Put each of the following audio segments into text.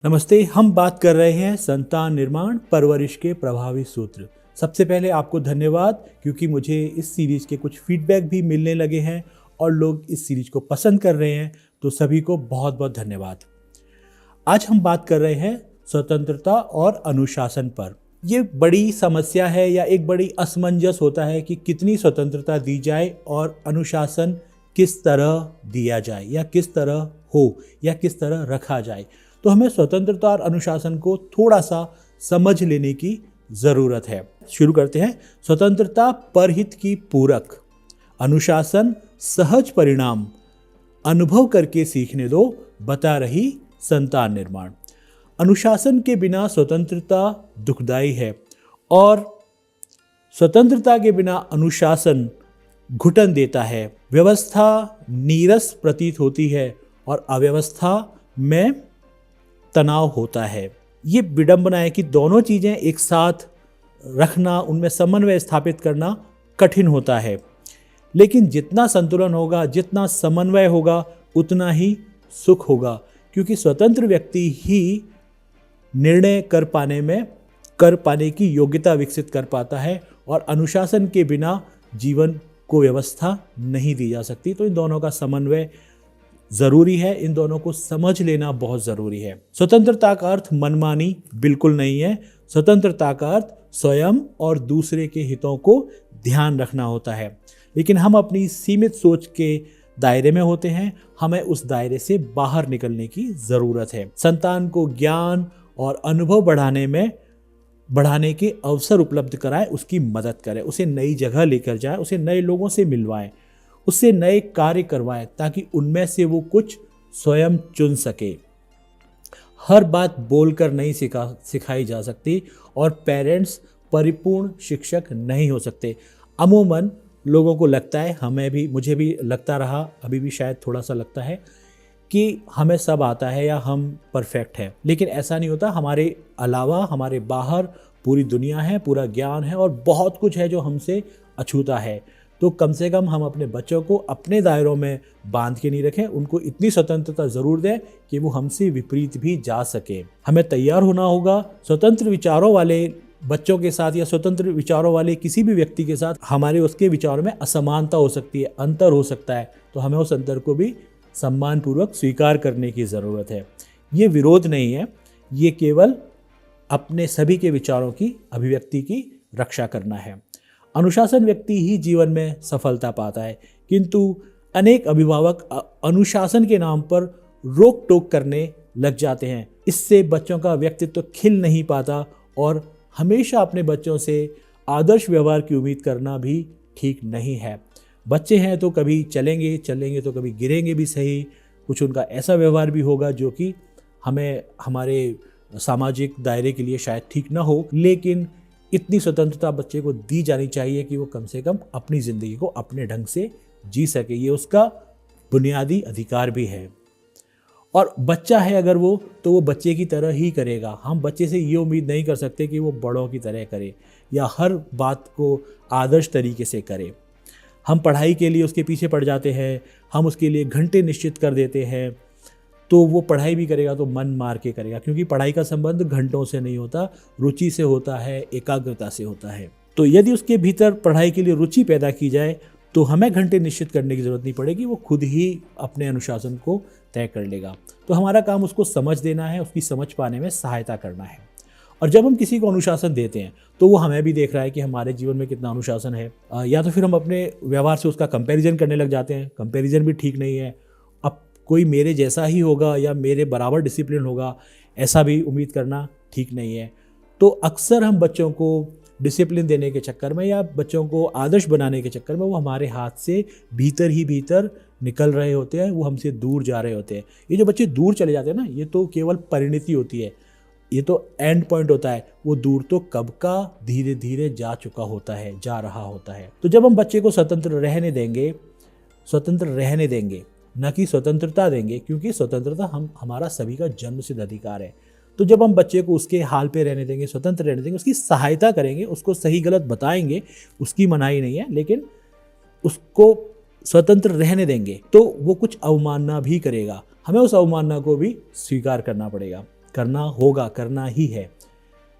नमस्ते। हम बात कर रहे हैं संतान निर्माण परवरिश के प्रभावी सूत्र। सबसे पहले आपको धन्यवाद, क्योंकि मुझे इस सीरीज के कुछ फीडबैक भी मिलने लगे हैं और लोग इस सीरीज को पसंद कर रहे हैं, तो सभी को बहुत बहुत धन्यवाद। आज हम बात कर रहे हैं स्वतंत्रता और अनुशासन पर। ये बड़ी समस्या है या एक बड़ी असमंजस होता है कि कितनी स्वतंत्रता दी जाए और अनुशासन किस तरह दिया जाए या किस तरह हो या किस तरह रखा जाए। तो हमें स्वतंत्रता और अनुशासन को थोड़ा सा समझ लेने की ज़रूरत है। शुरू करते हैं। स्वतंत्रता परहित की पूरक, अनुशासन सहज परिणाम, अनुभव करके सीखने दो, बता रही संतान निर्माण। अनुशासन के बिना स्वतंत्रता दुखदाई है और स्वतंत्रता के बिना अनुशासन घुटन देता है। व्यवस्था नीरस प्रतीत होती है और अव्यवस्था में तनाव होता है। ये विडंबना है कि दोनों चीज़ें एक साथ रखना, उनमें समन्वय स्थापित करना कठिन होता है। लेकिन जितना संतुलन होगा, जितना समन्वय होगा, उतना ही सुख होगा, क्योंकि स्वतंत्र व्यक्ति ही निर्णय कर पाने की योग्यता विकसित कर पाता है और अनुशासन के बिना जीवन को व्यवस्था नहीं दी जा सकती। तो इन दोनों का समन्वय ज़रूरी है, इन दोनों को समझ लेना बहुत ज़रूरी है। स्वतंत्रता का अर्थ मनमानी बिल्कुल नहीं है। स्वतंत्रता का अर्थ स्वयं और दूसरे के हितों को ध्यान रखना होता है। लेकिन हम अपनी सीमित सोच के दायरे में होते हैं, हमें उस दायरे से बाहर निकलने की ज़रूरत है। संतान को ज्ञान और अनुभव बढ़ाने के अवसर उपलब्ध कराएं, उसकी मदद करें, उसे नई जगह लेकर जाएं, उसे नए लोगों से मिलवाएं, उससे नए कार्य करवाएं, ताकि उनमें से वो कुछ स्वयं चुन सके। हर बात बोलकर नहीं सिखाई जा सकती और पेरेंट्स परिपूर्ण शिक्षक नहीं हो सकते। अमूमन लोगों को लगता है, मुझे भी लगता रहा, अभी भी शायद थोड़ा सा लगता है कि हमें सब आता है या हम परफेक्ट हैं। लेकिन ऐसा नहीं होता। हमारे अलावा हमारे बाहर पूरी दुनिया है, पूरा ज्ञान है और बहुत कुछ है जो हमसे अछूता है। तो कम से कम हम अपने बच्चों को अपने दायरों में बांध के नहीं रखें, उनको इतनी स्वतंत्रता ज़रूर दें कि वो हमसे विपरीत भी जा सके। हमें तैयार होना होगा। स्वतंत्र विचारों वाले बच्चों के साथ या स्वतंत्र विचारों वाले किसी भी व्यक्ति के साथ हमारे उसके विचारों में असमानता हो सकती है, अंतर हो सकता है, तो हमें उस अंतर को भी सम्मानपूर्वक स्वीकार करने की ज़रूरत है। ये विरोध नहीं है, ये केवल अपने सभी के विचारों की अभिव्यक्ति की रक्षा करना है। अनुशासन व्यक्ति ही जीवन में सफलता पाता है, किंतु अनेक अभिभावक अनुशासन के नाम पर रोक टोक करने लग जाते हैं। इससे बच्चों का व्यक्तित्व खिल नहीं पाता और हमेशा अपने बच्चों से आदर्श व्यवहार की उम्मीद करना भी ठीक नहीं है। बच्चे हैं तो कभी चलेंगे तो कभी गिरेंगे भी सही। कुछ उनका ऐसा व्यवहार भी होगा जो कि हमारे सामाजिक दायरे के लिए शायद ठीक ना हो, लेकिन इतनी स्वतंत्रता बच्चे को दी जानी चाहिए कि वो कम से कम अपनी ज़िंदगी को अपने ढंग से जी सके। ये उसका बुनियादी अधिकार भी है। और बच्चा है अगर तो वो बच्चे की तरह ही करेगा। हम बच्चे से ये उम्मीद नहीं कर सकते कि वो बड़ों की तरह करे या हर बात को आदर्श तरीके से करे। हम पढ़ाई के लिए उसके पीछे पड़ जाते हैं, हम उसके लिए घंटे निश्चित कर देते हैं, तो वो पढ़ाई भी करेगा तो मन मार के करेगा, क्योंकि पढ़ाई का संबंध घंटों से नहीं होता, रुचि से होता है, एकाग्रता से होता है। तो यदि उसके भीतर पढ़ाई के लिए रुचि पैदा की जाए तो हमें घंटे निश्चित करने की ज़रूरत नहीं पड़ेगी, वो खुद ही अपने अनुशासन को तय कर लेगा। तो हमारा काम उसको समझ देना है, उसकी समझ पाने में सहायता करना है। और जब हम किसी को अनुशासन देते हैं तो वो हमें भी देख रहा है कि हमारे जीवन में कितना अनुशासन है। या तो फिर हम अपने व्यवहार से उसका कंपैरिजन करने लग जाते हैं। कंपैरिजन भी ठीक नहीं है। अब कोई मेरे जैसा ही होगा या मेरे बराबर डिसिप्लिन होगा, ऐसा भी उम्मीद करना ठीक नहीं है। तो अक्सर हम बच्चों को डिसिप्लिन देने के चक्कर में या बच्चों को आदर्श बनाने के चक्कर में वो हमारे हाथ से भीतर ही भीतर निकल रहे होते हैं, वो हमसे दूर जा रहे होते हैं। ये जो बच्चे दूर चले जाते हैं ना, ये तो केवल परिणति होती है, ये तो एंड पॉइंट होता है। वो दूर तो कब का धीरे धीरे जा रहा होता है। तो जब हम बच्चे को स्वतंत्र रहने देंगे न कि स्वतंत्रता देंगे, क्योंकि स्वतंत्रता हमारा सभी का जन्मसिद्ध अधिकार है। तो जब हम बच्चे को उसके हाल पे रहने देंगे, स्वतंत्र रहने देंगे, उसकी सहायता करेंगे, उसको सही गलत बताएंगे, उसकी मनाही नहीं है, लेकिन उसको स्वतंत्र रहने देंगे, तो वो कुछ अवमानना भी करेगा, हमें उस अवमानना को भी स्वीकार करना पड़ेगा। करना होगा, करना ही है।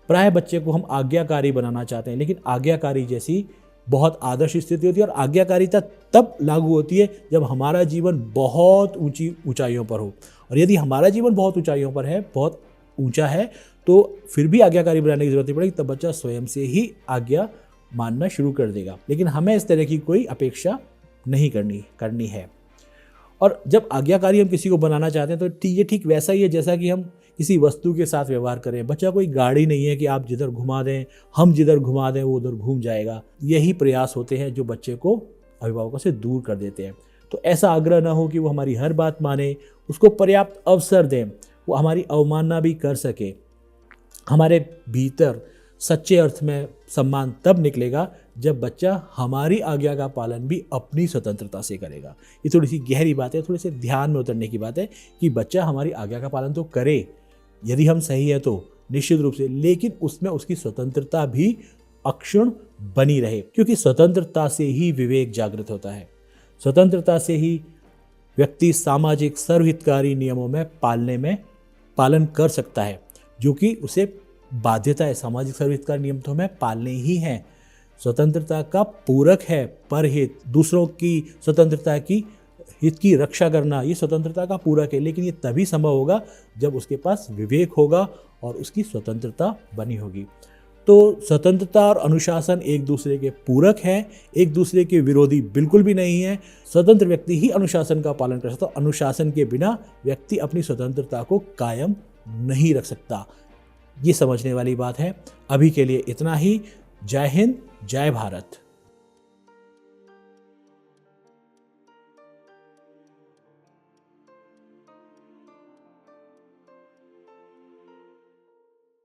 प्राय बच्चे को हम आज्ञाकारी बनाना चाहते हैं, लेकिन आज्ञाकारी जैसी बहुत आदर्श स्थिति होती है, और आज्ञाकारिता तब लागू होती है जब हमारा जीवन बहुत ऊंची ऊंचाइयों पर हो। और यदि हमारा जीवन बहुत ऊंचाइयों पर है, बहुत ऊंचा है, तो फिर भी आज्ञाकारी बनाने की जरूरत नहीं पड़ेगी, तब बच्चा स्वयं से ही आज्ञा मानना शुरू कर देगा। लेकिन हमें इस तरह की कोई अपेक्षा नहीं करनी है। और जब आज्ञाकारी हम किसी को बनाना चाहते हैं तो ये ठीक वैसा ही है जैसा कि हम किसी वस्तु के साथ व्यवहार करें। बच्चा कोई गाड़ी नहीं है कि आप जिधर घुमा दें, हम जिधर घुमा दें वो उधर घूम जाएगा। यही प्रयास होते हैं जो बच्चे को अभिभावकों से दूर कर देते हैं। तो ऐसा आग्रह ना हो कि वो हमारी हर बात माने, उसको पर्याप्त अवसर दें, वो हमारी अवमानना भी कर सके। हमारे भीतर सच्चे अर्थ में सम्मान तब निकलेगा जब बच्चा हमारी आज्ञा का पालन भी अपनी स्वतंत्रता से करेगा। ये थोड़ी सी गहरी बात है, थोड़ी सी ध्यान में उतरने की बात है कि बच्चा हमारी आज्ञा का पालन तो करे, यदि हम सही है तो निश्चित रूप से, लेकिन उसमें उसकी स्वतंत्रता भी अक्षुण्ण बनी रहे, क्योंकि स्वतंत्रता से ही विवेक जागृत होता है। स्वतंत्रता से ही व्यक्ति सामाजिक सर्वहितकारी नियमों में पालन कर सकता है, जो कि उसे बाध्यता है। सामाजिक सर्वहितकारी नियम तो हमें पालने ही हैं। स्वतंत्रता का पूरक है परहित, दूसरों की स्वतंत्रता की हित की रक्षा करना, ये स्वतंत्रता का पूरक है। लेकिन ये तभी संभव होगा जब उसके पास विवेक होगा और उसकी स्वतंत्रता बनी होगी। तो स्वतंत्रता और अनुशासन एक दूसरे के पूरक हैं, एक दूसरे के विरोधी बिल्कुल भी नहीं है। स्वतंत्र व्यक्ति ही अनुशासन का पालन कर सकता है। अनुशासन के बिना व्यक्ति अपनी स्वतंत्रता को कायम नहीं रख सकता। ये समझने वाली बात है। अभी के लिए इतना ही। जय हिंद, जय भारत।